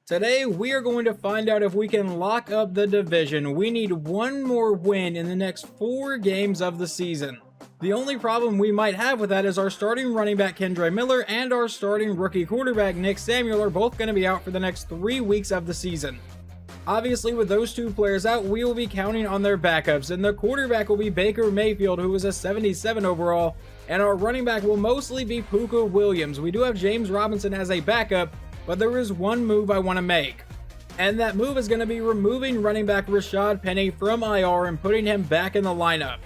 Today, we are going to find out if we can lock up the division. We need one more win in the next 4 games of the season. The only problem we might have with that is our starting running back Kendre Miller and our starting rookie quarterback Nick Samuel are both going to be out for the next 3 weeks of the season. Obviously, with those 2 players out, we will be counting on their backups, and the quarterback will be Baker Mayfield, who is a 77 overall, and our running back will mostly be Puka Williams. We do have James Robinson as a backup, but there is one move I want to make. And that move is going to be removing running back Rashad Penny from IR and putting him back in the lineup.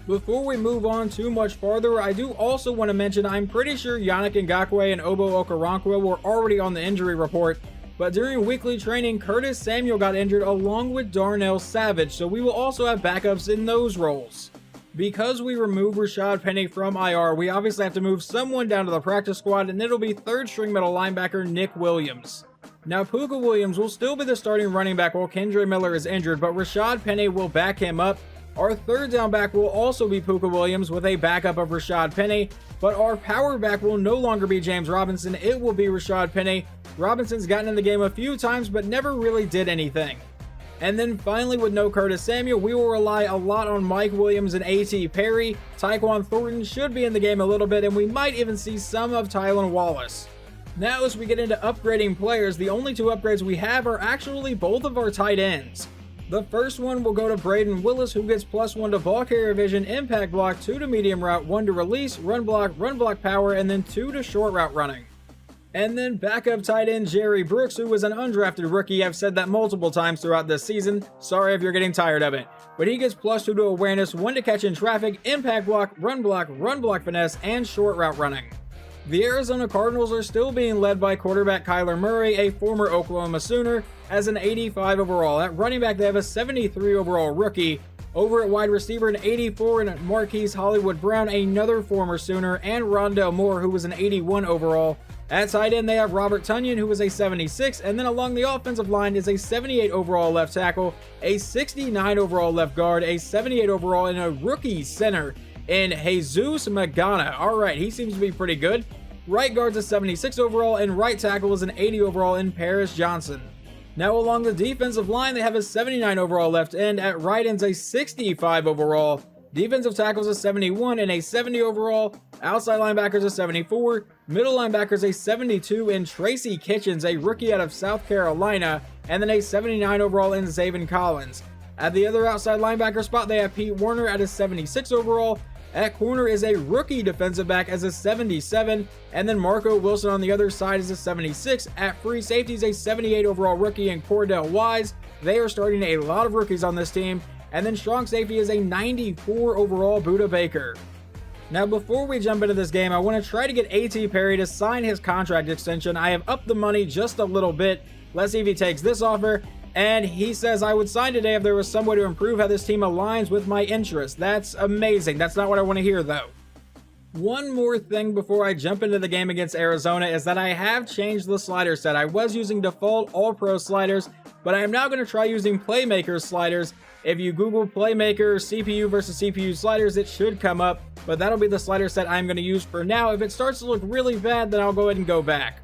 Before we move on too much farther, I do also want to mention I'm pretty sure Yannick Ngakoue and Obo Okoronkwo were already on the injury report, but during weekly training, Curtis Samuel got injured along with Darnell Savage, so we will also have backups in those roles. Because we remove Rashad Penny from IR, we obviously have to move someone down to the practice squad, and it'll be 3rd string middle linebacker Nick Williams. Now, Puka Williams will still be the starting running back while Kendre Miller is injured, but Rashad Penny will back him up. Our 3rd down back will also be Puka Williams with a backup of Rashad Penny, but our power back will no longer be James Robinson, it will be Rashad Penny. Robinson's gotten in the game a few times, but never really did anything. And then finally, with no Curtis Samuel, we will rely a lot on Mike Williams and A.T. Perry. Tyquan Thornton should be in the game a little bit, and we might even see some of Tylan Wallace. Now, as we get into upgrading players, the only 2 upgrades we have are actually both of our tight ends. The first one will go to Braden Willis, who gets +1 to ball carrier vision, impact block, 2 to medium route, 1 to release, run block power, and then 2 to short route running. And then backup tight end Jerry Brooks, who was an undrafted rookie. I've said that multiple times throughout this season. Sorry if you're getting tired of it. But he gets +2 to awareness, 1 to catch in traffic, impact block, run block finesse, and short route running. The Arizona Cardinals are still being led by quarterback Kyler Murray, a former Oklahoma Sooner, as an 85 overall. At running back, they have a 73 overall rookie. Over at wide receiver, an 84 and Marquise Hollywood Brown, another former Sooner, and Rondell Moore, who was an 81 overall. At tight end, they have Robert Tonyan, who was a 76, and then along the offensive line is a 78 overall left tackle, a 69 overall left guard, a 78 overall, and a rookie center in Jesus Magana. Alright, he seems to be pretty good. Right guard's a 76 overall, and right tackle is an 80 overall in Paris Johnson. Now along the defensive line, they have a 79 overall left end. At right end's a 65 overall. Defensive tackles a 71 and a 70 overall. Outside linebackers a 74. Middle linebackers a 72 in Tracy Kitchens, a rookie out of South Carolina. And then a 79 overall in Zaven Collins. At the other outside linebacker spot, they have Pete Werner at a 76 overall. At corner is a rookie defensive back as a 77. And then Marco Wilson on the other side is a 76. At free safety is a 78 overall rookie in Cordell Wise. They are starting a lot of rookies on this team. And then strong safety is a 94 overall Budda Baker. Now before we jump into this game, I want to try to get A.T. Perry to sign his contract extension. I have upped the money just a little bit. Let's see if he takes this offer. And he says, I would sign today if there was some way to improve how this team aligns with my interests. That's amazing. That's not what I want to hear though. One more thing before I jump into the game against Arizona is that I have changed the slider set. I was using default All-Pro sliders, but I am now going to try using Playmaker sliders. If you Google Playmaker CPU versus CPU sliders, it should come up, but that'll be the slider set I'm going to use for now. If it starts to look really bad, then I'll go ahead and go back.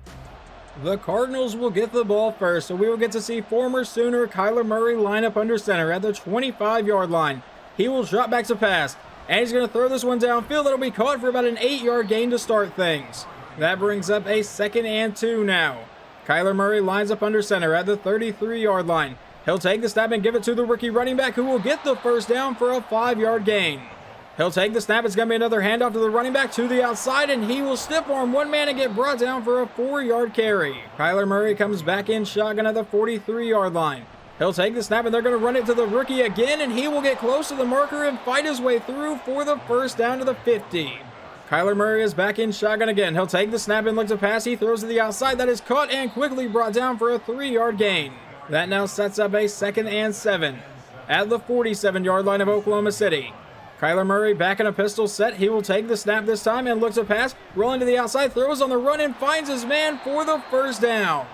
The Cardinals will get the ball first, so we will get to see former Sooner Kyler Murray line up under center at the 25-yard line. He will drop back to pass, and he's going to throw this one downfield. That'll be caught for about an 8-yard gain to start things. That brings up a 2nd and 2 now. Kyler Murray lines up under center at the 33-yard line. He'll take the snap and give it to the rookie running back, who will get the first down for a 5-yard gain. He'll take the snap. It's going to be another handoff to the running back to the outside, and he will stiff arm one man and get brought down for a 4-yard carry. Kyler Murray comes back in shotgun at the 43-yard line. He'll take the snap, and they're going to run it to the rookie again, and he will get close to the marker and fight his way through for the first down to the 50. Kyler Murray is back in shotgun again. He'll take the snap and look to pass. He throws to the outside. That is caught and quickly brought down for a 3-yard gain. That now sets up a 2nd and 7 at the 47-yard line of Oklahoma City. Kyler Murray back in a pistol set. He will take the snap this time and looks to pass. Rolling to the outside, throws on the run and finds his man for the first down.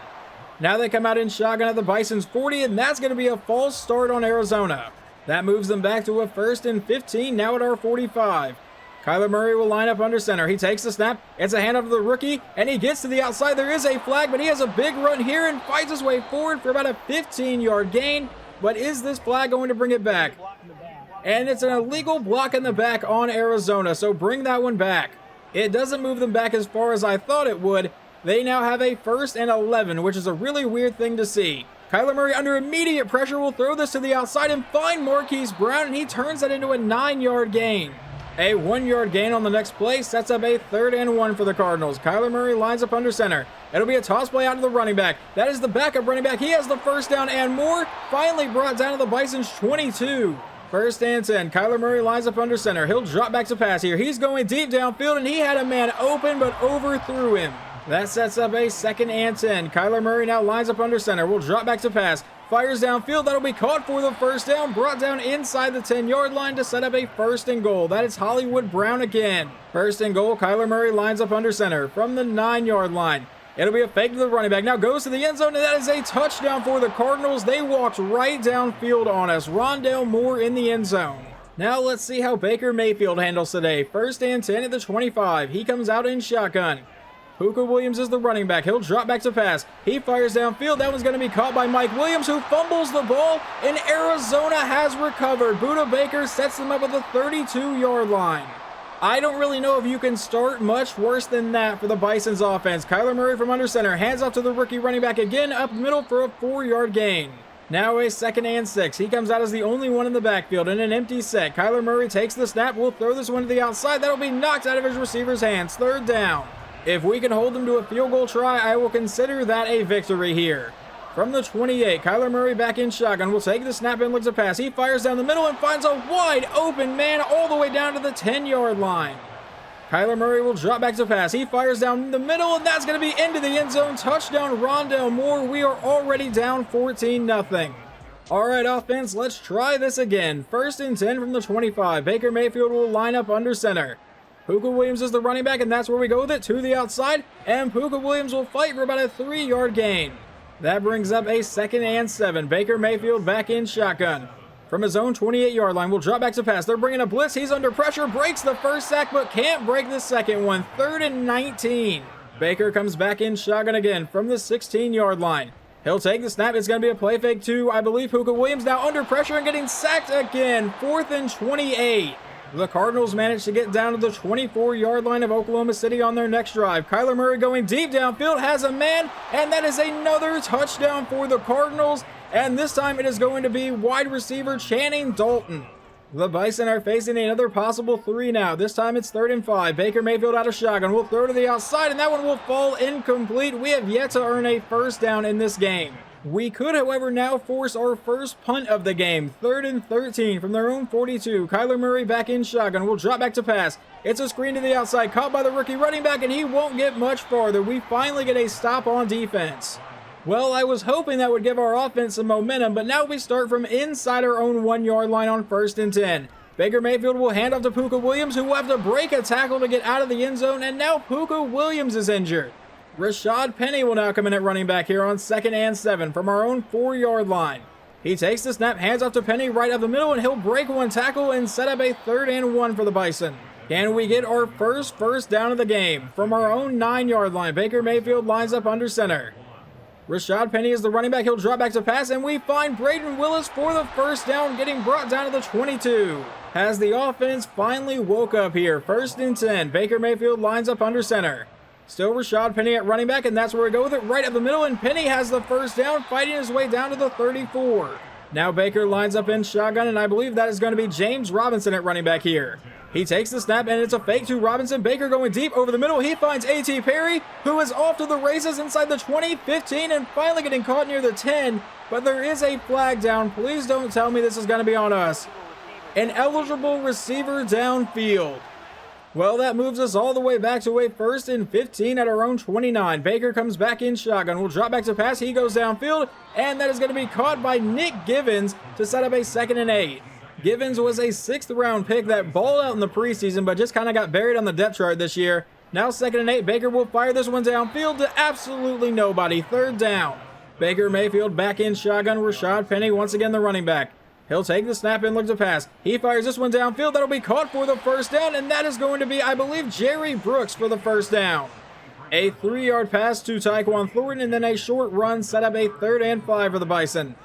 Now they come out in shotgun at the Bisons 40, and that's going to be a false start on Arizona. That moves them back to a 1st and 15 now at our 45. Kyler Murray will line up under center. He takes the snap. It's a handoff to the rookie, and he gets to the outside. There is a flag, but he has a big run here and fights his way forward for about a 15-yard gain. But is this flag going to bring it back? And it's an illegal block in the back on Arizona, so bring that one back. It doesn't move them back as far as I thought it would. They now have a 1st and 11, which is a really weird thing to see. Kyler Murray under immediate pressure will throw this to the outside and find Marquise Brown, and he turns that into a 9-yard gain. A 1-yard gain on the next play sets up a 3rd and 1 for the Cardinals. Kyler Murray lines up under center. It'll be a toss play out to the running back. That is the backup running back. He has the first down, and more finally brought down to the Bisons 22. 1st and 10. Kyler Murray lines up under center. He'll drop back to pass here. He's going deep downfield, and he had a man open but overthrew him. That sets up a 2nd and 10. Kyler Murray now lines up under center. Will drop back to pass. Fires downfield. That'll be caught for the first down. Brought down inside the 10-yard line to set up a 1st and goal. That is Hollywood Brown again. 1st and goal. Kyler Murray lines up under center from the 9-yard line. It'll be a fake to the running back. Now goes to the end zone, and that is a touchdown for the Cardinals. They walked right downfield on us. Rondale Moore in the end zone. Now let's see how Baker Mayfield handles today. 1st and 10 at the 25. He comes out in shotgun. Puka Williams is the running back. He'll drop back to pass. He fires downfield. That one's going to be caught by Mike Williams, who fumbles the ball, and Arizona has recovered. Buda Baker sets them up at the 32-yard line. I don't really know if you can start much worse than that for the Bisons offense. Kyler Murray from under center. Hands off to the rookie running back again up middle for a 4-yard gain. Now a 2nd and 6. He comes out as the only one in the backfield in an empty set. Kyler Murray takes the snap. Will throw this one to the outside. That'll be knocked out of his receiver's hands. 3rd down. If we can hold them to a field goal try, I will consider that a victory here. From the 28, Kyler Murray back in shotgun. Will take the snap and looks to pass. He fires down the middle and finds a wide open man all the way down to the 10-yard line. Kyler Murray will drop back to pass. He fires down the middle, and that's going to be into the end zone. Touchdown, Rondale Moore. We are already down 14-0. All right, offense, let's try this again. 1st and 10 from the 25. Baker Mayfield will line up under center. Puka Williams is the running back, and that's where we go with it, to the outside, and Puka Williams will fight for about a 3-yard gain. That brings up a 2nd and 7. Baker Mayfield back in shotgun. From his own 28-yard line, will drop back to pass. They're bringing a blitz. He's under pressure, breaks the first sack, but can't break the second one. 3rd and 19. Baker comes back in shotgun again from the 16-yard line. He'll take the snap. It's going to be a play fake to, I believe, Puka Williams. Now under pressure and getting sacked again. 4th and 28. The Cardinals managed to get down to the 24-yard line of Oklahoma City on their next drive. Kyler Murray going deep downfield, has a man, and that is another touchdown for the Cardinals. And this time it is going to be wide receiver Channing Dalton. The Bison are facing another possible 3 now. This time it's 3rd and 5. Baker Mayfield out of shotgun. Will throw to the outside, and that one will fall incomplete. We have yet to earn a first down in this game. We could, however, now force our first punt of the game. 3rd and 13 from their own 42. Kyler Murray back in shotgun. Will drop back to pass. It's a screen to the outside. Caught by the rookie running back, and he won't get much farther. We finally get a stop on defense. Well, I was hoping that would give our offense some momentum, but now we start from inside our own 1-yard line on 1st and 10. Baker Mayfield will hand off to Puka Williams, who will have to break a tackle to get out of the end zone, and now Puka Williams is injured. Rashad Penny will now come in at running back here on 2nd and 7 from our own 4-yard line. He takes the snap, hands off to Penny right up the middle, and he'll break one tackle and set up a 3rd and 1 for the Bison. Can we get our first down of the game? From our own 9-yard line, Baker Mayfield lines up under center. Rashad Penny is the running back. He'll drop back to pass, and we find Braden Willis for the first down, getting brought down to the 22. As the offense finally woke up here, 1st and 10. Baker Mayfield lines up under center. Still Rashad Penny at running back, and that's where we go with it, right up the middle, and Penny has the first down, fighting his way down to the 34. Now Baker lines up in shotgun, and I believe that is going to be James Robinson at running back here. He takes the snap, and it's a fake to Robinson. Baker going deep over the middle. He finds A.T. Perry, who is off to the races inside the 20, 15, and finally getting caught near the 10, but there is a flag down. Please don't tell me this is going to be on us. An eligible receiver downfield. Well, that moves us all the way back to a 1st and 15 at our own 29. Baker comes back in shotgun. Will drop back to pass. He goes downfield, and that is going to be caught by Nick Givens to set up a 2nd and 8. Givens was a 6th-round pick that balled out in the preseason, but just kind of got buried on the depth chart this year. Now 2nd and 8. Baker will fire this one downfield to absolutely nobody. 3rd down. Baker Mayfield back in shotgun. Rashad Penny once again the running back. He'll take the snap and look to pass. He fires this one downfield. That'll be caught for the first down, and that is going to be, I believe, Jerry Brooks for the first down. A 3-yard pass to Tyquan Thornton, and then a short run set up a 3rd and 5 for the Bison.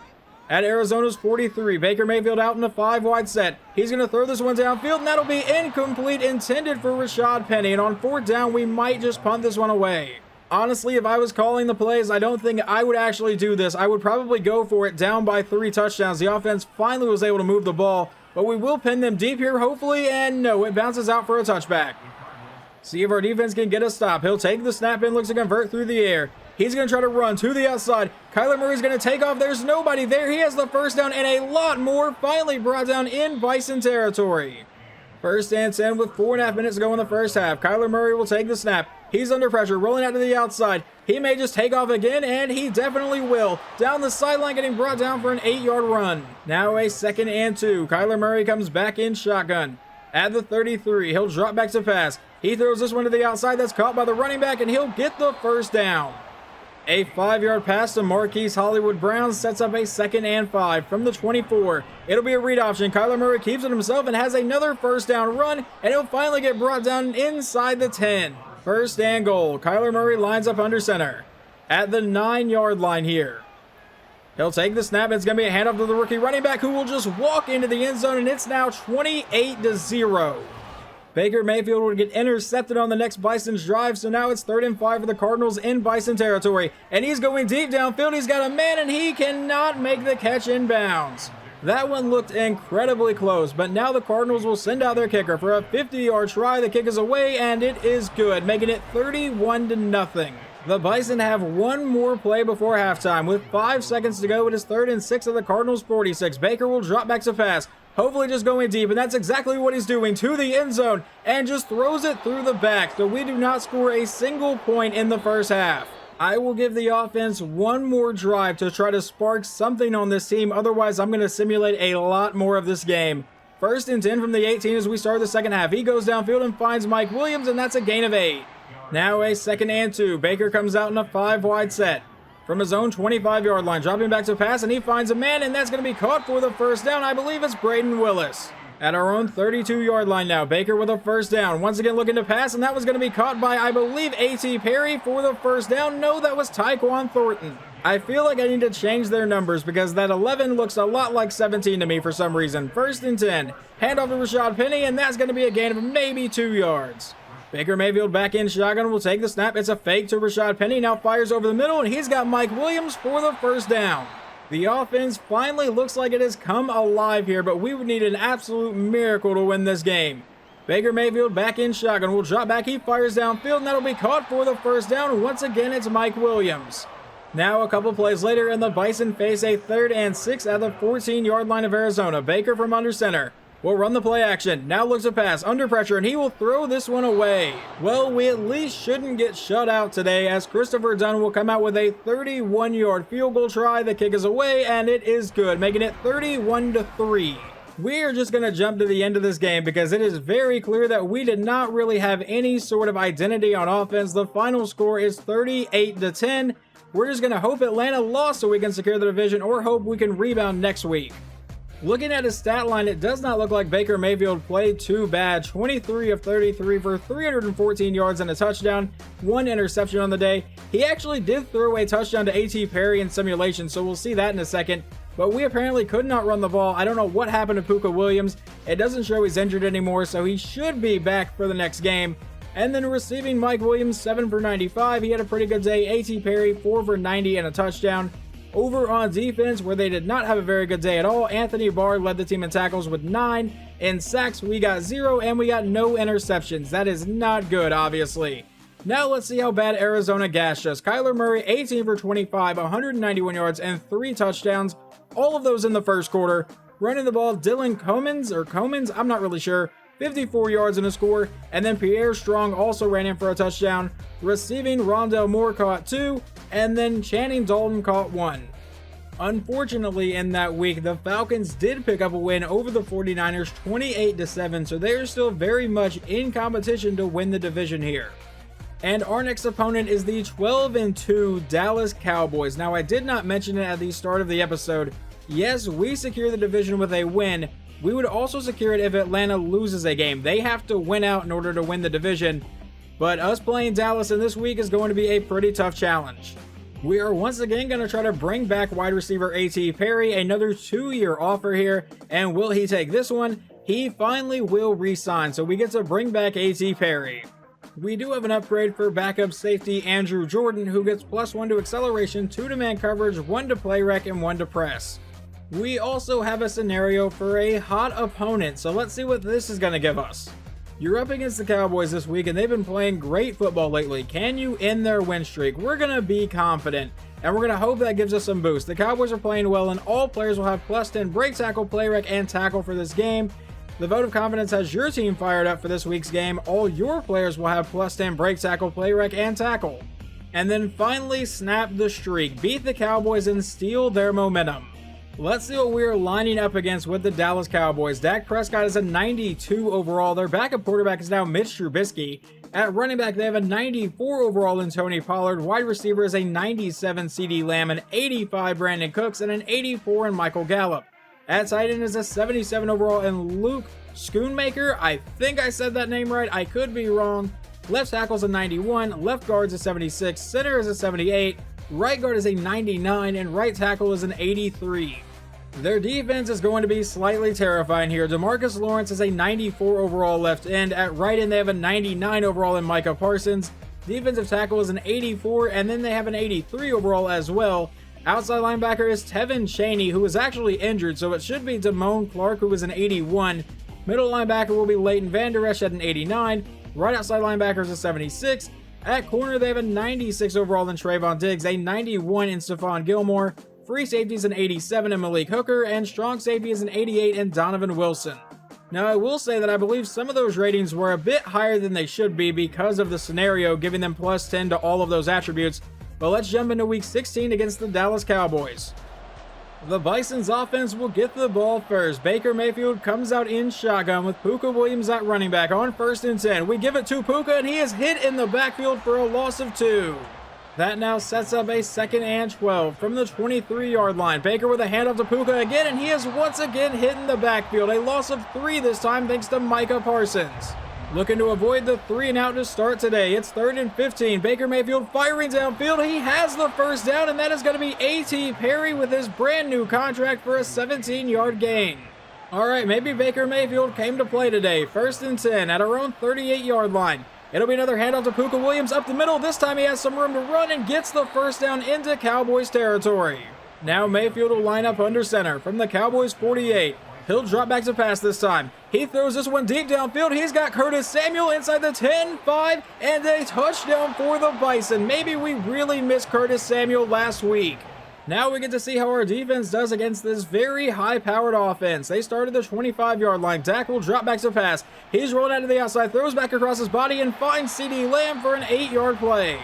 At Arizona's 43, Baker Mayfield out in a 5-wide set. He's going to throw this one downfield, and that'll be incomplete, intended for Rashad Penny. And on 4th down, we might just punt this one away. Honestly, if I was calling the plays, I don't think I would actually do this. I would probably go for it down by 3 touchdowns. The offense finally was able to move the ball, but we will pin them deep here, hopefully, and no, it bounces out for a touchback. See if our defense can get a stop. He'll take the snap and looks to convert through the air. He's going to try to run to the outside. Kyler Murray's going to take off. There's nobody there. He has the first down and a lot more finally brought down in Bison territory. 1st and 10 with 4.5 minutes to go in the first half. Kyler Murray will take the snap. He's under pressure, rolling out to the outside. He may just take off again, and he definitely will. Down the sideline, getting brought down for an 8-yard run. Now a 2nd and 2. Kyler Murray comes back in shotgun. At the 33, he'll drop back to pass. He throws this one to the outside. That's caught by the running back, and he'll get the first down. A 5-yard pass to Marquise Hollywood Brown sets up a 2nd and 5 from the 24. It'll be a read option. Kyler Murray keeps it himself and has another first down run, and he'll finally get brought down inside the 10. 1st and goal. Kyler Murray lines up under center at the 9-yard line here. He'll take the snap. It's going to be a handoff to the rookie running back who will just walk into the end zone, and it's now 28-0. Baker Mayfield would get intercepted on the next Bison's drive, so now it's 3rd and 5 for the Cardinals in Bison territory. And he's going deep downfield. He's got a man, and he cannot make the catch in bounds. That one looked incredibly close, but now the Cardinals will send out their kicker for a 50-yard try. The kick is away, and it is good, making it 31-0. The Bison have one more play before halftime. With 5 seconds to go, it is 3rd and 6 of the Cardinals' 46. Baker will drop back to pass. Hopefully just going deep, and that's exactly what he's doing, to the end zone, and just throws it through the back, so we do not score a single point in the first half. I will give the offense one more drive to try to spark something on this team, otherwise I'm going to simulate a lot more of this game. 1st and 10 from the 18 as we start the second half. He goes downfield and finds Mike Williams, and that's a gain of 8. Now a 2nd and 2. Baker comes out in a 5-wide set. From his own 25-yard line, dropping back to pass, and he finds a man, and that's going to be caught for the first down. I believe it's Braden Willis. At our own 32-yard line now, Baker with a first down. Once again looking to pass, and that was going to be caught by, I believe, A.T. Perry for the first down. No, that was Tyquan Thornton. I feel like I need to change their numbers because that 11 looks a lot like 17 to me for some reason. 1st and 10. Handoff to Rashad Penny, and that's going to be a gain of maybe 2 yards. Baker Mayfield back in shotgun will take the snap. It's a fake to Rashad Penny. Now fires over the middle, and he's got Mike Williams for the first down. The offense finally looks like it has come alive here, but we would need an absolute miracle to win this game. Baker Mayfield back in shotgun will drop back. He fires downfield, and that'll be caught for the first down. Once again, it's Mike Williams. Now a couple plays later, and the Bison face a 3rd and 6 at the 14-yard line of Arizona. Baker from under center will run the play action. Now looks to pass under pressure, and he will throw this one away. Well, we at least shouldn't get shut out today, as Christopher Dunn will come out with a 31-yard field goal try. The kick is away, and it is good, making it 31-3. We are just going to jump to the end of this game because it is very clear that we did not really have any sort of identity on offense. The final score is 38-10. We're just going to hope Atlanta lost so we can secure the division, or hope we can rebound next week. Looking at his stat line, it does not look like Baker Mayfield played too bad. 23 of 33 for 314 yards and a touchdown, 1 interception on the day. He actually did throw a touchdown to A.T. Perry in simulation, so we'll see that in a second. But we apparently could not run the ball. I don't know what happened to Puka Williams. It doesn't show he's injured anymore, so he should be back for the next game. And then receiving, Mike Williams, 7 for 95. He had a pretty good day. A.T. Perry, 4 for 90 and a touchdown. Over on defense, where they did not have a very good day at all, Anthony Barr led the team in tackles with 9. In sacks, we got 0, and we got no interceptions. That is not good, obviously. Now let's see how bad Arizona gashed us. Kyler Murray, 18 for 25, 191 yards, and 3 touchdowns. All of those in the first quarter. Running the ball, Dylan Comins, I'm not really sure. 54 yards and a score, and then Pierre Strong also ran in for a touchdown. Receiving, Rondell Moore caught 2, and then Channing Dalton caught 1. Unfortunately, in that week, the Falcons did pick up a win over the 49ers 28-7, so they are still very much in competition to win the division here. And our next opponent is the 12-2 Dallas Cowboys. Now, I did not mention it at the start of the episode. Yes, we secure the division with a win. We would also secure it if Atlanta loses a game. They have to win out in order to win the division. But us playing Dallas in this week is going to be a pretty tough challenge. We are once again going to try to bring back wide receiver A.T. Perry, another 2-year offer here. And will he take this one? He finally will re-sign, so we get to bring back A.T. Perry. We do have an upgrade for backup safety Andrew Jordan, who gets +1 to acceleration, 2 to man coverage, 1 to play rec, and 1 to press. We also have a scenario for a hot opponent, so let's see what this is going to give us. You're up against the Cowboys this week, and they've been playing great football lately. Can you end their win streak? We're going to be confident, and we're going to hope that gives us some boost. The Cowboys are playing well, and all players will have +10 break tackle, play rec, and tackle for this game. The vote of confidence has your team fired up for this week's game. All your players will have +10 break tackle, play rec, and tackle. And then finally snap the streak, beat the Cowboys, and steal their momentum. Let's see what we are lining up against with the Dallas Cowboys. Dak Prescott is a 92 overall. Their backup quarterback is now Mitch Trubisky. At running back, they have a 94 overall in Tony Pollard. Wide receiver is a 97 CeeDee Lamb, an 85 Brandon Cooks, and an 84 in Michael Gallup. At tight end is a 77 overall in Luke Schoonmaker. I think I said that name right. I could be wrong. Left tackle is a 91. Left guard is a 76. Center is a 78. Right guard is a 99. And right tackle is an 83. Their defense is going to be slightly terrifying here. DeMarcus Lawrence is a 94 overall left end. At right end, they have a 99 overall in Micah Parsons. Defensive tackle is an 84, and then they have an 83 overall as well. Outside linebacker is Tevin Chaney, who is actually injured, so it should be Damone Clark, who is an 81. Middle linebacker will be Leighton Vander Esch at an 89. Right outside linebacker is a 76. At corner, they have a 96 overall in Trayvon Diggs, a 91 in Stephon Gilmore. Free safety is an 87 in Malik Hooker, and strong safety is an 88 in Donovan Wilson. Now, I will say that I believe some of those ratings were a bit higher than they should be because of the scenario, giving them +10 to all of those attributes. But let's jump into week 16 against the Dallas Cowboys. The Bisons offense will get the ball first. Baker Mayfield comes out in shotgun with Puka Williams at running back on 1st and 10. We give it to Puka, and he is hit in the backfield for a loss of 2. That now sets up a 2nd and 12 from the 23-yard line. Baker with a handoff to Puka again, and he is once again hit in the backfield. A loss of 3 this time thanks to Micah Parsons. Looking to avoid the 3 and out to start today. It's 3rd and 15. Baker Mayfield firing downfield. He has the first down, and that is going to be A.T. Perry with his brand new contract for a 17-yard gain. All right, maybe Baker Mayfield came to play today. 1st and 10 at our own 38-yard line. It'll be another handoff to Puka Williams up the middle. This time he has some room to run and gets the first down into Cowboys territory. Now Mayfield will line up under center from the Cowboys 48. He'll drop back to pass this time. He throws this one deep downfield. He's got Curtis Samuel inside the 10-5 and a touchdown for the Bison. Maybe we really missed Curtis Samuel last week. Now we get to see how our defense does against this very high-powered offense. They started the 25-yard line. Dak will drop back to pass. He's rolling out to the outside, throws back across his body, and finds CeeDee Lamb for an 8-yard play.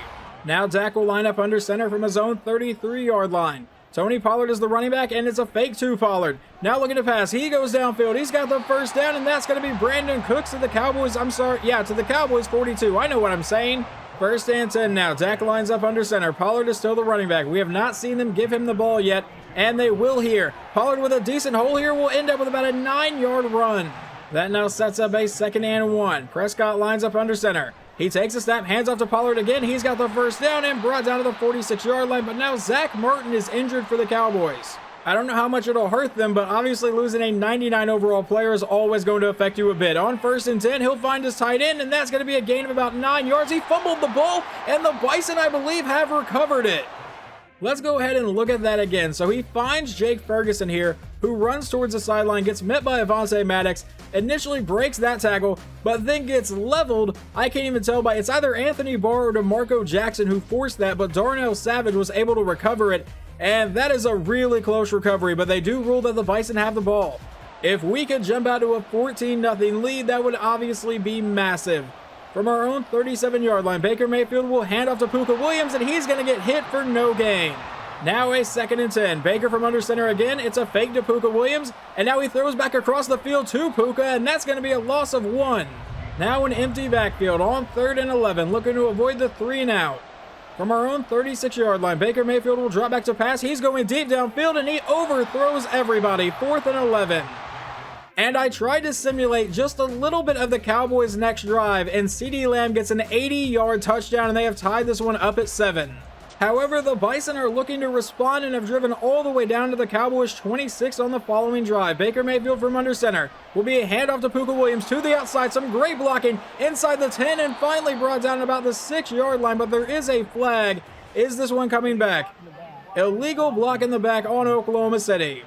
Now Dak will line up under center from his own 33-yard line. Tony Pollard is the running back, and it's a fake to Pollard. Now looking to pass. He goes downfield. He's got the first down, and that's going to be Brandon Cooks to the Cowboys. To the Cowboys 42. I know what I'm saying. 1st and 10 now. Dak lines up under center. Pollard is still the running back. We have not seen them give him the ball yet, and they will here. Pollard with a decent hole here will end up with about a 9-yard run. That now sets up a 2nd and 1. Prescott lines up under center. He takes a snap, hands off to Pollard again. He's got the first down and brought down to the 46-yard line, but now Zach Martin is injured for the Cowboys. I don't know how much it'll hurt them, but obviously losing a 99 overall player is always going to affect you a bit. On 1st and 10, he'll find his tight end, and that's going to be a gain of about 9 yards. He fumbled the ball, and the Bison, I believe, have recovered it. Let's go ahead and look at that again. So he finds Jake Ferguson here, who runs towards the sideline, gets met by Avonte Maddox, initially breaks that tackle, but then gets leveled. I can't even tell by, it's either Anthony Barr or DeMarco Jackson who forced that, but Darnell Savage was able to recover it. And that is a really close recovery, but they do rule that the Bison have the ball. If we could jump out to a 14-0 lead, that would obviously be massive. From our own 37-yard line, Baker Mayfield will hand off to Puka Williams, and he's going to get hit for no gain. Now a 2nd and 10. Baker from under center again. It's a fake to Puka Williams, and now he throws back across the field to Puka, and that's going to be a loss of 1. Now an empty backfield on 3rd and 11, looking to avoid the 3 and out. From our own 36-yard line, Baker Mayfield will drop back to pass. He's going deep downfield, and he overthrows everybody. 4th and 11. And I tried to simulate just a little bit of the Cowboys' next drive, and CeeDee Lamb gets an 80-yard touchdown, and they have tied this one up at 7. However, the Bison are looking to respond and have driven all the way down to the Cowboys' 26 on the following drive. Baker Mayfield from under center will be a handoff to Puka Williams to the outside. Some great blocking inside the 10 and finally brought down about the 6-yard line, but there is a flag. Is this one coming back? Illegal block in the back on Oklahoma City.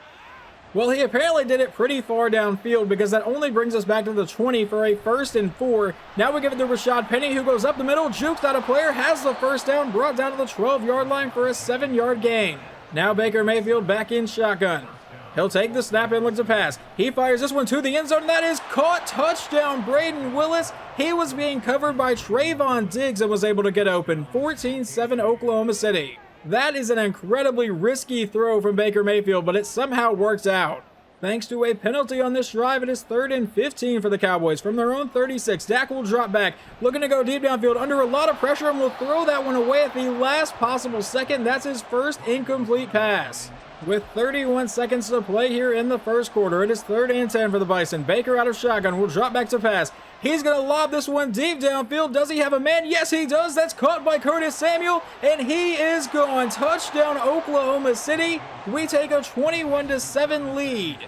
Well, he apparently did it pretty far downfield because that only brings us back to the 20 for a 1st and 4. Now we give it to Rashad Penny, who goes up the middle, jukes out a player, has the first down, brought down to the 12-yard line for a 7-yard gain. Now Baker Mayfield back in shotgun. He'll take the snap and look to pass. He fires this one to the end zone, and that is caught. Touchdown, Braden Willis. He was being covered by Trayvon Diggs and was able to get open. 14-7 Oklahoma City. That is an incredibly risky throw from Baker Mayfield, but it somehow works out. Thanks to a penalty on this drive, it is 3rd and 15 for the Cowboys. From their own 36, Dak will drop back, looking to go deep downfield under a lot of pressure, and will throw that one away at the last possible second. That's his first incomplete pass. With 31 seconds to play here in the first quarter, it is 3rd and 10 for the Bison. Baker out of shotgun will drop back to pass. He's going to lob this one deep downfield. Does he have a man? Yes, he does. That's caught by Curtis Samuel, and he is gone. Touchdown, Oklahoma City. We take a 21-7 lead.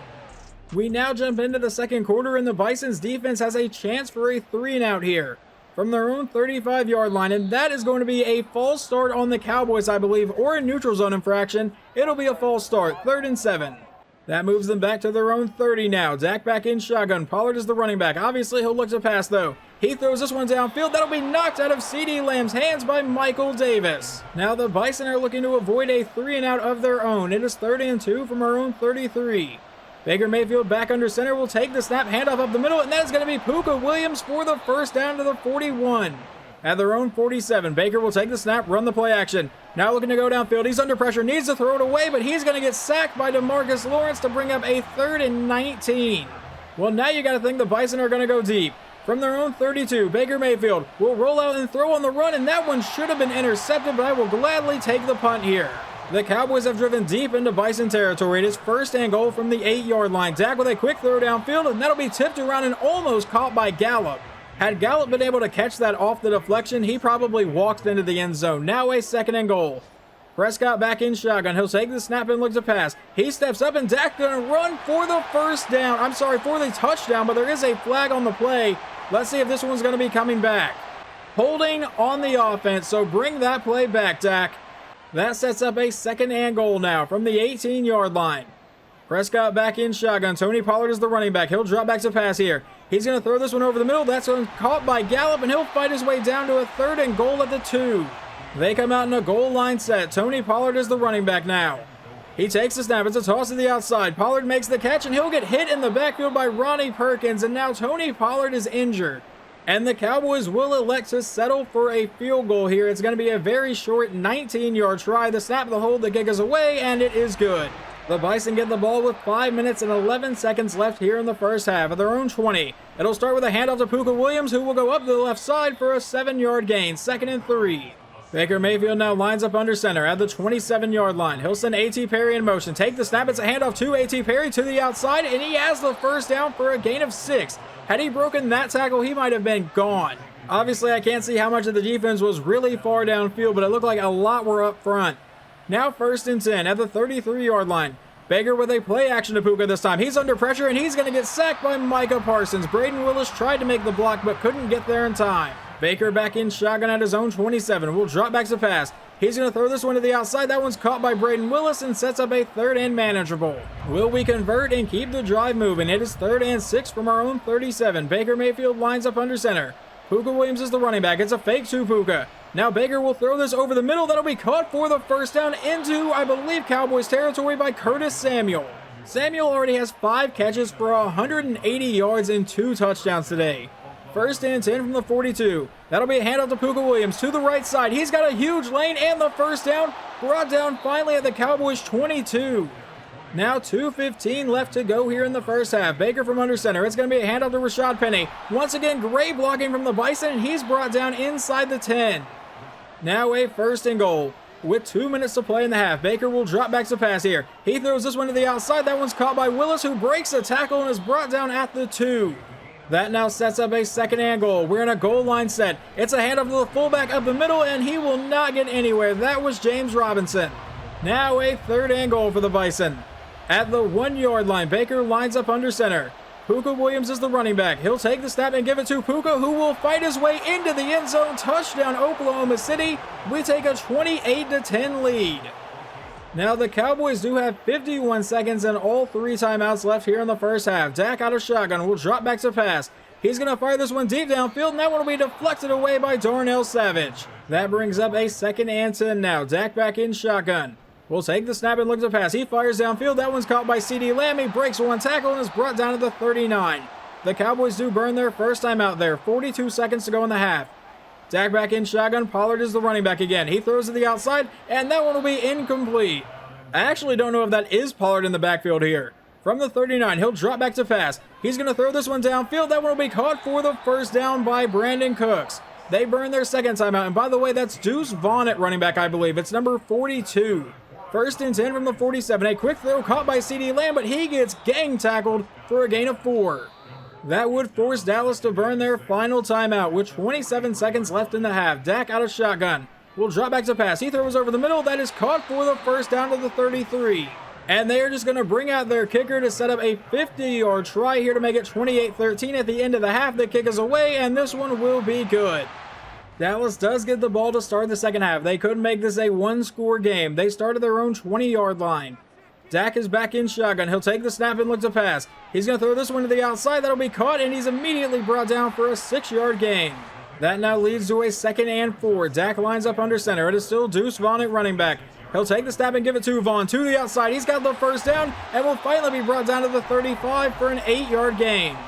We now jump into the second quarter, and the Bisons defense has a chance for a 3 and out here from their own 35-yard line, and that is going to be a false start on the Cowboys, I believe, or a neutral zone infraction. It'll be a false start, 3rd and 7. That moves them back to their own 30 now. Dak back in shotgun. Pollard is the running back. Obviously, he'll look to pass, though. He throws this one downfield. That'll be knocked out of CeeDee Lamb's hands by Michael Davis. Now the Bison are looking to avoid a 3 and out of their own. It is 3rd and 2 from our own 33. Baker Mayfield back under center will take the snap, handoff up the middle, and that is going to be Puka Williams for the first down to the 41. At their own 47, Baker will take the snap, run the play action. Now looking to go downfield. He's under pressure, needs to throw it away, but he's going to get sacked by DeMarcus Lawrence to bring up a 3rd and 19. Well, now you got to think the Bison are going to go deep. From their own 32, Baker Mayfield will roll out and throw on the run, and that one should have been intercepted, but I will gladly take the punt here. The Cowboys have driven deep into Bison territory. It is 1st and goal from the 8-yard line. Dak with a quick throw downfield, and that'll be tipped around and almost caught by Gallup. Had Gallup been able to catch that off the deflection, he probably walked into the end zone. Now a 2nd and goal. Prescott back in shotgun. He'll take the snap and look to pass. He steps up, and Dak's going to run for the first down. I'm sorry, for the touchdown, but there is a flag on the play. Let's see if this one's going to be coming back. Holding on the offense, so bring that play back, Dak. That sets up a 2nd and goal now from the 18-yard line. Prescott back in shotgun. Tony Pollard is the running back. He'll drop back to pass here. He's going to throw this one over the middle. That's one caught by Gallup, and he'll fight his way down to a 3rd and goal at the 2. They come out in a goal line set. Tony Pollard is the running back now. He takes the snap. It's a toss to the outside. Pollard makes the catch, and he'll get hit in the backfield by Ronnie Perkins, and now Tony Pollard is injured. And the Cowboys will elect to settle for a field goal here. It's going to be a very short 19-yard try. The snap, the hold, the kick is away, and it is good. The Bison get the ball with 5 minutes and 11 seconds left here in the first half at their own 20. It'll start with a handoff to Puka Williams, who will go up to the left side for a 7-yard gain, 2nd and 3. Baker Mayfield now lines up under center at the 27-yard line. He'll send A.T. Perry in motion. Take the snap. It's a handoff to A.T. Perry to the outside, and he has the first down for a gain of 6. Had he broken that tackle, he might have been gone. Obviously, I can't see how much of the defense was really far downfield, but it looked like a lot were up front. Now 1st and 10 at the 33-yard line. Baker with a play action to Puka this time. He's under pressure, and he's going to get sacked by Micah Parsons. Braden Willis tried to make the block, but couldn't get there in time. Baker back in shotgun at his own 27. Will drop back to pass. He's going to throw this one to the outside. That one's caught by Braden Willis and sets up a 3rd and manageable. Will we convert and keep the drive moving? It is 3rd and 6 from our own 37. Baker Mayfield lines up under center. Puka Williams is the running back. It's a fake to Puka. Now Baker will throw this over the middle. That'll be caught for the first down into, I believe, Cowboys territory by Curtis Samuel. Samuel already has 5 catches for 180 yards and 2 touchdowns today. 1st and 10 from the 42. That'll be a handoff to Puka Williams to the right side. He's got a huge lane and the first down. Brought down finally at the Cowboys 22. Now 2:15 left to go here in the first half. Baker from under center. It's going to be a handoff to Rashad Penny. Once again, great blocking from the Bison, and he's brought down inside the 10. Now a 1st and goal. With 2 minutes to play in the half, Baker will drop back to pass here. He throws this one to the outside. That one's caught by Willis, who breaks a tackle and is brought down at the 2. That now sets up a 2nd and goal. We're in a goal line set. It's a handoff to the fullback up the middle, and he will not get anywhere. That was James Robinson. Now a 3rd and goal for the Bison. At the 1-yard line, Baker lines up under center. Puka Williams is the running back. He'll take the snap and give it to Puka, who will fight his way into the end zone. Touchdown, Oklahoma City. We take a 28-10 lead. Now the Cowboys do have 51 seconds and all 3 timeouts left here in the first half. Dak out of shotgun will drop back to pass. He's going to fire this one deep downfield, and that one will be deflected away by Darnell Savage. That brings up a 2nd and 10 now. Dak back in shotgun. Will take the snap and look to pass. He fires downfield. That one's caught by C.D. Lamb. He breaks one tackle and is brought down to the 39. The Cowboys do burn their first time out there. 42 seconds to go in the half. Dak back in shotgun. Pollard is the running back again. He throws to the outside, and that one will be incomplete. I actually don't know if that is Pollard in the backfield here. From the 39, he'll drop back to pass. He's going to throw this one downfield. That one will be caught for the 1st down by Brandon Cooks. They burn their 2nd timeout, and by the way, that's Deuce Vaughn at running back, I believe. It's number 42. 1st and 10 from the 47. A quick throw caught by C.D. Lamb, but he gets gang tackled for a gain of 4. That would force Dallas to burn their final timeout with 27 seconds left in the half. Dak out of shotgun. Will drop back to pass. He throws over the middle. That is caught for the 1st down to the 33. And they are just going to bring out their kicker to set up a 50-yard try here to make it 28-13 at the end of the half. The kick is away, and this one will be good. Dallas does get the ball to start the 2nd half. They could make this a 1-score game. They started their own 20-yard line. Dak is back in shotgun. He'll take the snap and look to pass. He's going to throw this one to the outside. That'll be caught, and he's immediately brought down for a 6-yard gain. That now leads to a 2nd and 4. Dak lines up under center. It is still Deuce Vaughn at running back. He'll take the snap and give it to Vaughn to the outside. He's got the 1st down and will finally be brought down to the 35 for an 8-yard gain.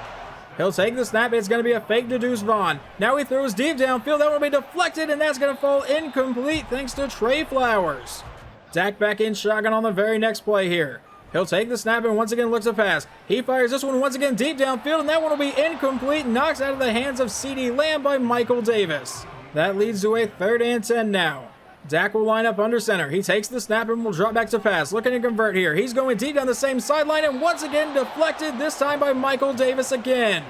He'll take the snap. It's going to be a fake to Deuce Vaughn. Now he throws deep downfield. That will be deflected, and that's going to fall incomplete thanks to Trey Flowers. Dak back in shotgun on the very next play here. He'll take the snap and once again looks to pass. He fires this one once again deep downfield, and that one will be incomplete. Knocks out of the hands of C.D. Lamb by Michael Davis. That leads to a 3rd and 10 now. Dak will line up under center. He takes the snap and will drop back to pass. Looking to convert here. He's going deep down the same sideline and once again deflected, this time by Michael Davis again.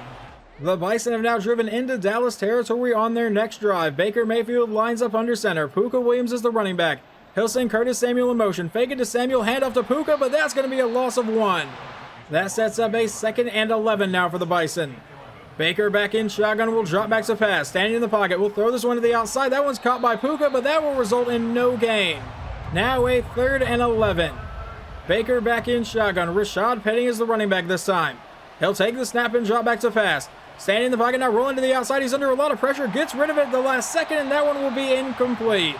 The Bison have now driven into Dallas territory on their next drive. Baker Mayfield lines up under center. Puka Williams is the running back. He'll send Curtis Samuel in motion. Fake it to Samuel, hand off to Puka, but that's going to be a loss of 1. That sets up a 2nd and 11 now for the Bison. Baker back in shotgun will drop back to pass. Standing in the pocket, will throw this one to the outside. That one's caught by Puka, but that will result in no gain. Now a 3rd and 11. Baker back in shotgun. Rashad Penny is the running back this time. He'll take the snap and drop back to pass. Standing in the pocket now, rolling to the outside. He's under a lot of pressure. Gets rid of it at the last second, and that one will be incomplete.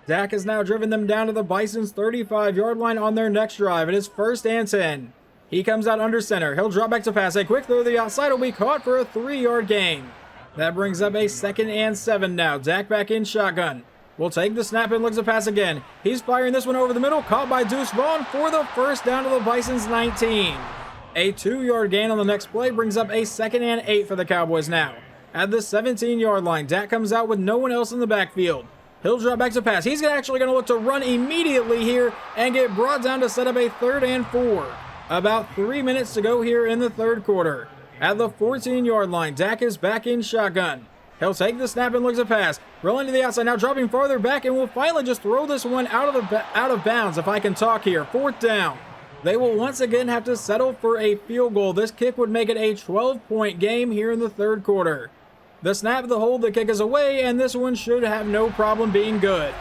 Dak has now driven them down to the Bisons' 35-yard line on their next drive. It is 1st and 10. He comes out under center. He'll drop back to pass. A quick throw to the outside will be caught for a 3-yard gain. That brings up a 2nd and 7 now. Dak back in shotgun. Will take the snap and looks to pass again. He's firing this one over the middle. Caught by Deuce Vaughn for the 1st down to the Bisons' 19. A 2-yard gain on the next play brings up a 2nd and 8 for the Cowboys now. At the 17-yard line, Dak comes out with no one else in the backfield. He'll drop back to pass. He's actually going to look to run immediately here and get brought down to set up a 3rd and 4. About 3 minutes to go here in the 3rd quarter. At the 14-yard line, Dak is back in shotgun. He'll take the snap and looks to pass. Rolling to the outside, now dropping farther back, and will finally just throw this one out of bounds, if I can talk here. 4th down. They will once again have to settle for a field goal. This kick would make it a 12-point game here in the 3rd quarter. The snap, the hold, the kick is away, and this one should have no problem being good.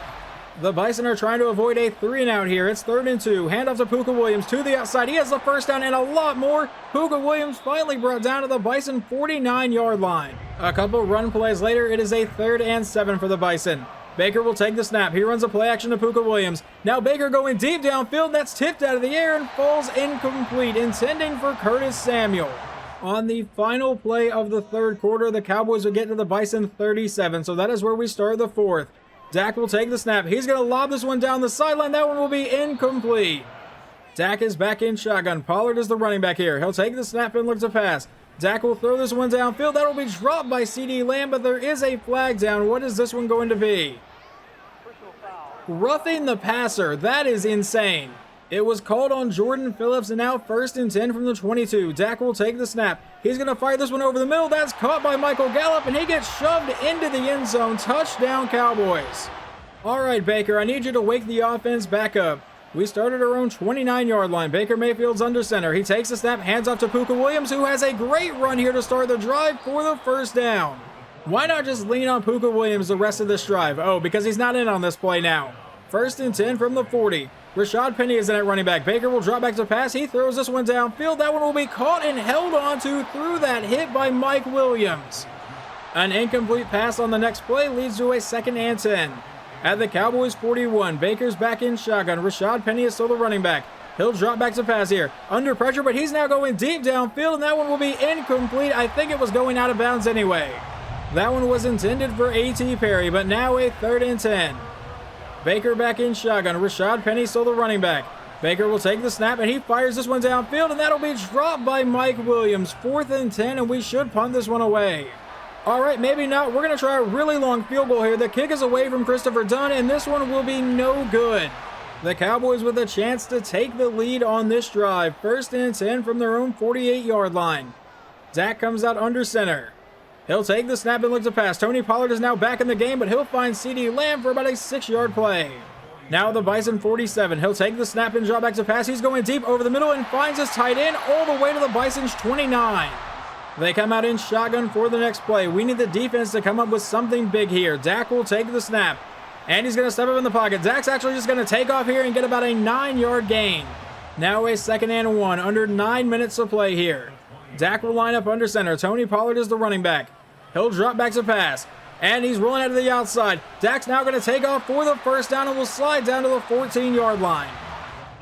The Bison are trying to avoid a 3-and-out here. It's 3rd and 2. Handoff to Puka Williams to the outside. He has the 1st down and a lot more. Puka Williams finally brought down to the Bison 49-yard line. A couple run plays later, it is a 3rd and 7 for the Bison. Baker will take the snap. He runs a play action to Puka Williams. Now Baker going deep downfield. That's tipped out of the air and falls incomplete, intending for Curtis Samuel. On the final play of the 3rd quarter, the Cowboys will get to the Bison 37, so that is where we start the 4th. Dak will take the snap. He's going to lob this one down the sideline. That one will be incomplete. Dak is back in shotgun. Pollard is the running back here. He'll take the snap and look to pass. Dak will throw this one downfield. That'll be dropped by CeeDee Lamb, but there is a flag down. What is this one going to be? Roughing the passer. That is insane. It was called on Jordan Phillips, and now 1st and 10 from the 22. Dak will take the snap. He's going to fire this one over the middle. That's caught by Michael Gallup, and he gets shoved into the end zone. Touchdown, Cowboys. All right, Baker, I need you to wake the offense back up. We started our own 29-yard line. Baker Mayfield's under center. He takes the snap, hands off to Puka Williams, who has a great run here to start the drive for the first down. Why not just lean on Puka Williams the rest of this drive? Oh, because he's not in on this play now. 1st and 10 from the 40. Rashad Penny is in at running back. Baker will drop back to pass. He throws this one downfield. That one will be caught and held onto through that hit by Mike Williams. An incomplete pass on the next play leads to a 2nd and 10. At the Cowboys 41, Baker's back in shotgun. Rashad Penny is still the running back. He'll drop back to pass here. Under pressure, but he's now going deep downfield, and that one will be incomplete. I think it was going out of bounds anyway. That one was intended for A.T. Perry, but now a 3rd and 10. Baker back in shotgun. Rashad Penny still the running back. Baker will take the snap, and he fires this one downfield, and that'll be dropped by Mike Williams. 4th and 10, and we should punt this one away. All right, maybe not. We're going to try a really long field goal here. The kick is away from Christopher Dunn, and this one will be no good. The Cowboys with a chance to take the lead on this drive. 1st and 10 from their own 48-yard line. Dak comes out under center. He'll take the snap and look to pass. Tony Pollard is now back in the game, but he'll find CeeDee Lamb for about a 6-yard play. Now the Bison 47. He'll take the snap and drop back to pass. He's going deep over the middle and finds his tight end all the way to the Bison's 29. They come out in shotgun for the next play. We need the defense to come up with something big here. Dak will take the snap, and he's going to step up in the pocket. Dak's actually just going to take off here and get about a 9-yard gain. Now a 2nd and 1, under 9 minutes to play here. Dak will line up under center. Tony Pollard is the running back. He'll drop back to pass, and he's rolling out to the outside. Dak's now going to take off for the first down and will slide down to the 14-yard line.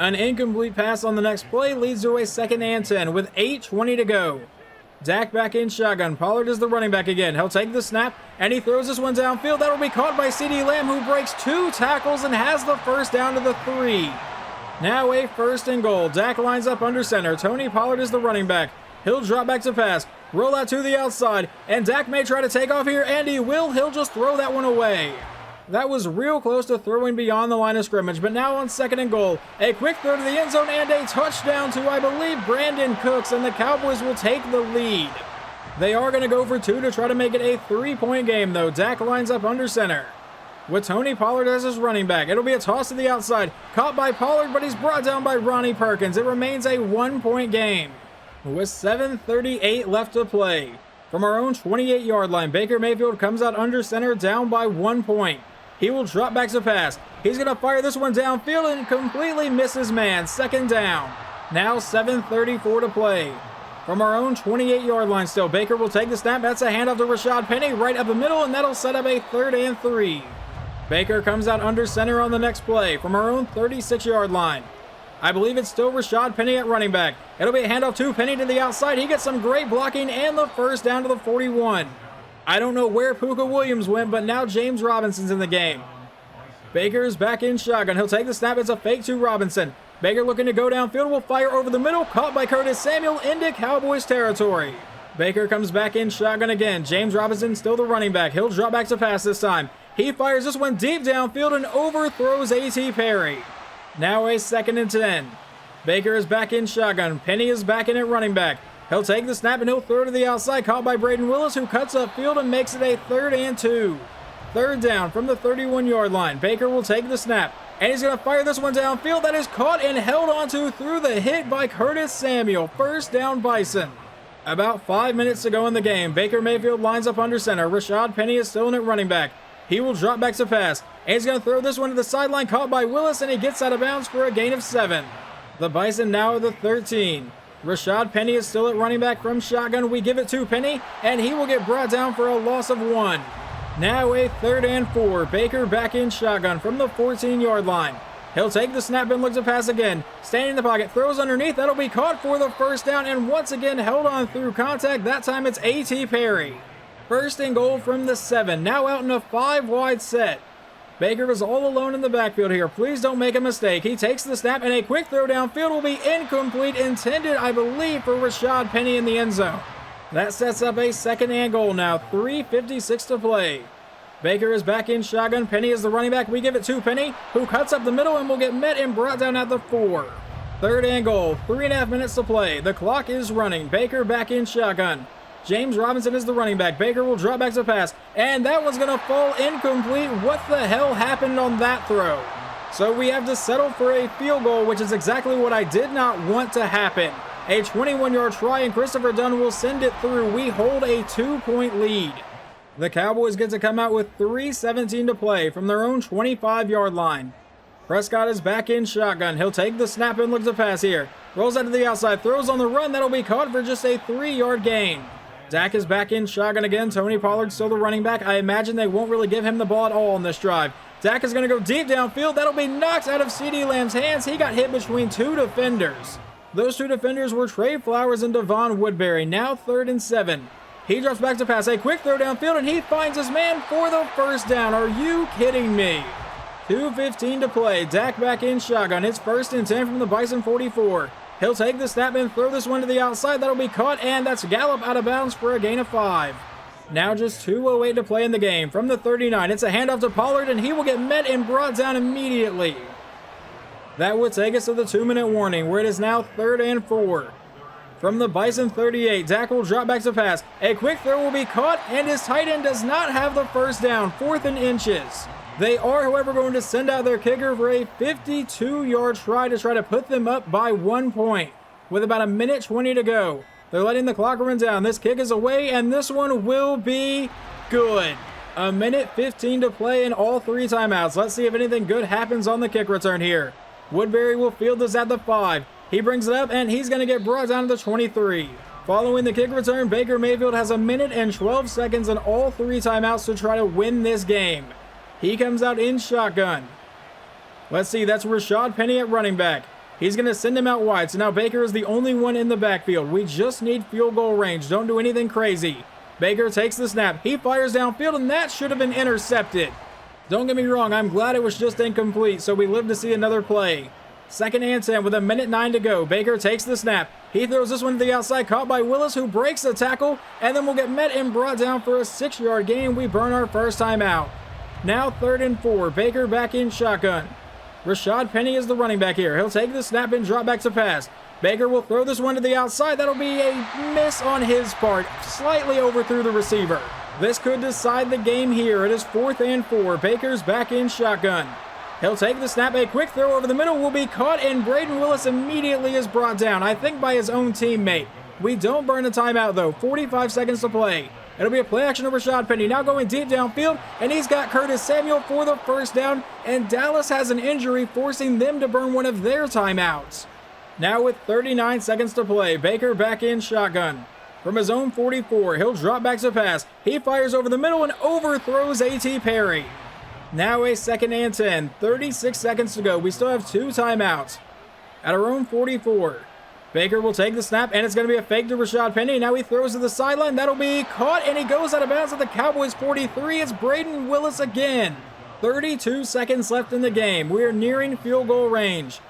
An incomplete pass on the next play leads to a 2nd and 10 with 8:20 to go. Dak back in shotgun. Pollard is the running back again. He'll take the snap, and he throws this one downfield. That'll be caught by CeeDee Lamb, who breaks 2 tackles and has the first down to the 3. Now a 1st and goal. Dak lines up under center. Tony Pollard is the running back. He'll drop back to pass, roll out to the outside, and Dak may try to take off here, and he will. He'll just throw that one away. That was real close to throwing beyond the line of scrimmage, but now on 2nd and goal, a quick throw to the end zone and a touchdown to, I believe, Brandon Cooks, and the Cowboys will take the lead. They are going to go for 2 to try to make it a 3-point game, though. Dak lines up under center with Tony Pollard as his running back. It'll be a toss to the outside, caught by Pollard, but he's brought down by Ronnie Perkins. It remains a 1-point game with 7:38 left to play. From our own 28-yard line, Baker Mayfield comes out under center, down by 1 point. He will drop back to pass. He's going to fire this one downfield and completely misses man. 2nd down. Now 7:34 to play. From our own 28-yard line still, Baker will take the snap. That's a handoff to Rashad Penny right up the middle, and that'll set up a 3rd and 3. Baker comes out under center on the next play from our own 36-yard line. I believe it's still Rashad Penny at running back. It'll be a handoff to Penny to the outside. He gets some great blocking and the first down to the 41. I don't know where Puka Williams went, but now James Robinson's in the game. Baker's back in shotgun. He'll take the snap. It's a fake to Robinson. Baker looking to go downfield. Will fire over the middle. Caught by Curtis Samuel into Cowboys territory. Baker comes back in shotgun again. James Robinson still the running back. He'll drop back to pass this time. He fires this one deep downfield and overthrows A.T. Perry. Now a 2nd and 10. Baker is back in shotgun. Penny is back in at running back. He'll take the snap and he'll throw to the outside. Caught by Braden Willis, who cuts upfield and makes it a 3rd and 2. 3rd down from the 31-yard line. Baker will take the snap, and he's going to fire this one downfield. That is caught and held onto through the hit by Curtis Samuel. 1st down Bison. About 5 minutes to go in the game. Baker Mayfield lines up under center. Rashad Penny is still in at running back. He will drop back to pass, and he's going to throw this one to the sideline. Caught by Willis, and he gets out of bounds for a gain of 7. The Bison now at the 13. Rashad Penny is still at running back from shotgun. We give it to Penny, and he will get brought down for a loss of 1. Now a 3rd and 4. Baker back in shotgun from the 14-yard line. He'll take the snap and look to pass again. Standing in the pocket, throws underneath. That'll be caught for the first down, and once again held on through contact. That time it's A.T. Perry. 1st and goal from the 7. Now out in a 5-wide set. Baker is all alone in the backfield here. Please don't make a mistake. He takes the snap, and a quick throw downfield will be incomplete, intended, I believe, for Rashad Penny in the end zone. That sets up a second and goal now. 3:56 to play. Baker is back in shotgun. Penny is the running back. We give it to Penny, who cuts up the middle and will get met and brought down at the 4. Third and goal. 3.5 minutes to play. The clock is running. Baker back in shotgun. James Robinson is the running back. Baker will drop back to pass, and that one's going to fall incomplete. What the hell happened on that throw? So we have to settle for a field goal, which is exactly what I did not want to happen. A 21-yard try, and Christopher Dunn will send it through. We hold a 2-point lead. The Cowboys get to come out with 3:17 to play from their own 25-yard line. Prescott is back in shotgun. He'll take the snap and look to pass here. Rolls out to the outside, throws on the run. That'll be caught for just a 3-yard gain. Dak is back in shotgun again. Tony Pollard still the running back. I imagine they won't really give him the ball at all on this drive. Dak is going to go deep downfield. That'll be knocked out of CeeDee Lamb's hands. He got hit between 2 defenders. Those 2 defenders were Trey Flowers and Devon Woodbury. Now 3rd and 7. He drops back to pass. A quick throw downfield, and he finds his man for the first down. Are you kidding me? 2:15 to play. Dak back in shotgun. It's 1st and 10 from the Bison 44. He'll take the snap and throw this one to the outside. That'll be caught, and that's Gallup out of bounds for a gain of 5. Now just 2:08 to play in the game. From the 39, it's a handoff to Pollard, and he will get met and brought down immediately. That would take us to the 2-minute warning, where it is now 3rd and 4. From the Bison 38, Dak will drop back to pass. A quick throw will be caught, and his tight end does not have the first down. 4th and inches. They are, however, going to send out their kicker for a 52-yard try to put them up by 1 point. With about 1:20 to go. They're letting the clock run down. This kick is away, and this one will be good. 1:15 to play in all 3 timeouts. Let's see if anything good happens on the kick return here. Woodbury will field this at the 5. He brings it up, and he's going to get brought down to the 23. Following the kick return, Baker Mayfield has 1:12 seconds in all 3 timeouts to try to win this game. He comes out in shotgun. Let's see, that's Rashad Penny at running back. He's going to send him out wide, so now Baker is the only one in the backfield. We just need field goal range. Don't do anything crazy. Baker takes the snap. He fires downfield, and that should have been intercepted. Don't get me wrong, I'm glad it was just incomplete, so we live to see another play. 2nd and 10 with 1:09 to go. Baker takes the snap. He throws this one to the outside, caught by Willis, who breaks the tackle, and then we'll get met and brought down for a 6-yard gain. We burn our first time out. Now 3rd and 4. Baker back in shotgun. Rashad Penny is the running back here. He'll take the snap and drop back to pass. Baker will throw this one to the outside. That'll be a miss on his part. Slightly overthrew the receiver. This could decide the game here. It is 4th and 4. Baker's back in shotgun. He'll take the snap. A quick throw over the middle will be caught, and Braden Willis immediately is brought down, I think by his own teammate. We don't burn a timeout, though. 45 seconds to play. It'll be a play action of Rashad Penny, now going deep downfield, and he's got Curtis Samuel for the first down, and Dallas has an injury, forcing them to burn one of their timeouts. Now with 39 seconds to play, Baker back in shotgun. From his own 44, he'll drop back to pass. He fires over the middle and overthrows A.T. Perry. Now a 2nd and 10, 36 seconds to go. We still have 2 timeouts. At our own 44. Baker will take the snap, and it's going to be a fake to Rashad Penny. Now he throws to the sideline. That'll be caught, and he goes out of bounds at the Cowboys 43. It's Braden Willis again. 32 seconds left in the game. We are nearing field goal range.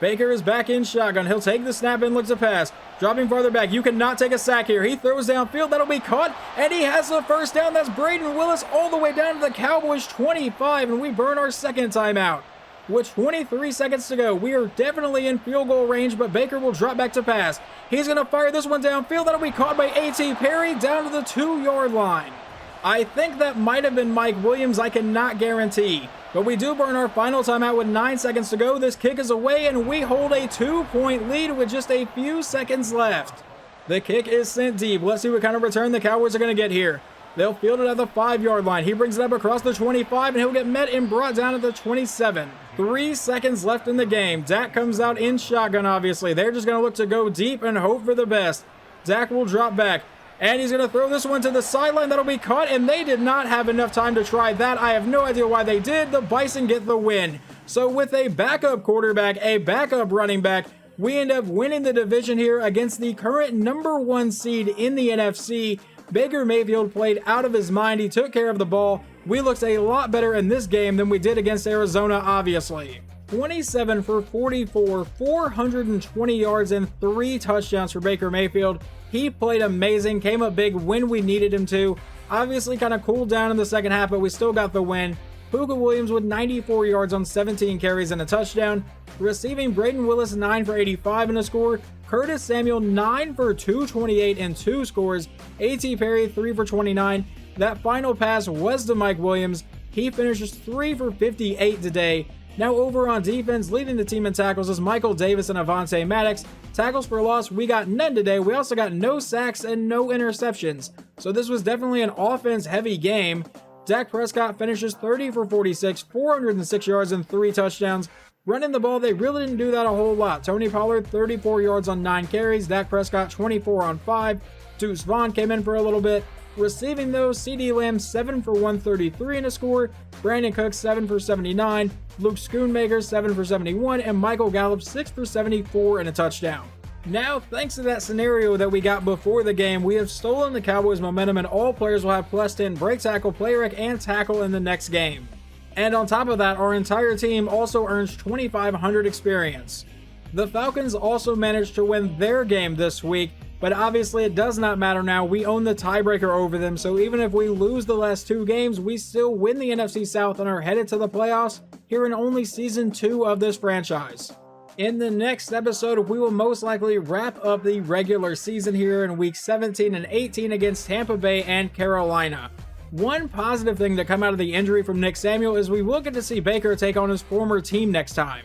Baker is back in shotgun. He'll take the snap and look to pass. Dropping farther back. You cannot take a sack here. He throws downfield. That'll be caught, and he has the first down. That's Braden Willis all the way down to the Cowboys 25, and we burn our second timeout. With 23 seconds to go, we are definitely in field goal range, but Baker will drop back to pass. He's going to fire this one downfield. That'll be caught by A.T. Perry down to the 2-yard line. I think that might have been Mike Williams. I cannot guarantee. But we do burn our final timeout with 9 seconds to go. This kick is away, and we hold a 2-point lead with just a few seconds left. The kick is sent deep. Let's see what kind of return the Cowboys are going to get here. They'll field it at the 5-yard line. He brings it up across the 25, and he'll get met and brought down at the 27. 3 seconds left in the game. Dak comes out in shotgun, obviously. They're just going to look to go deep and hope for the best. Dak will drop back, and he's going to throw this one to the sideline. That'll be caught, and they did not have enough time to try that. I have no idea why they did. The Bison get the win. So with a backup quarterback, a backup running back, we end up winning the division here against the current #1 seed in the NFC. Baker Mayfield played out of his mind. He took care of the ball, We looked a lot better in this game than we did against Arizona, obviously. 27 for 44, 420 yards and 3 touchdowns for Baker Mayfield. He played amazing, came up big when we needed him to. Obviously kind of cooled down in the second half, but we still got the win. Puka Williams with 94 yards on 17 carries and a touchdown. Receiving, Braden Willis 9 for 85 and a score. Curtis Samuel 9 for 228 and 2 scores. A.T. Perry 3 for 29. That final pass was to Mike Williams. He finishes 3 for 58 today. Now over on defense, leading the team in tackles is Michael Davis and Avonte Maddox. Tackles for loss, we got none today. We also got no sacks and no interceptions. So this was definitely an offense-heavy game. Dak Prescott finishes 30 for 46, 406 yards and 3 touchdowns. Running the ball, they really didn't do that a whole lot. Tony Pollard, 34 yards on 9 carries. Dak Prescott, 24 on 5. Deuce Vaughn came in for a little bit. Receiving those, CeeDee Lamb 7 for 133 and a score. Brandon Cooks 7 for 79. Luke Schoonmaker 7 for 71. And Michael Gallup 6 for 74 and a touchdown. Now, thanks to that scenario that we got before the game, we have stolen the Cowboys' momentum and all players will have +10 break tackle, play rec, and tackle in the next game. And on top of that, our entire team also earns 2,500 experience. The Falcons also managed to win their game this week, but obviously it does not matter now. We own the tiebreaker over them, so even if we lose the last 2 games, we still win the NFC South and are headed to the playoffs here in only Season 2 of this franchise. In the next episode, we will most likely wrap up the regular season here in Week 17 and 18 against Tampa Bay and Carolina. One positive thing to come out of the injury from Nick Samuel is we will get to see Baker take on his former team next time.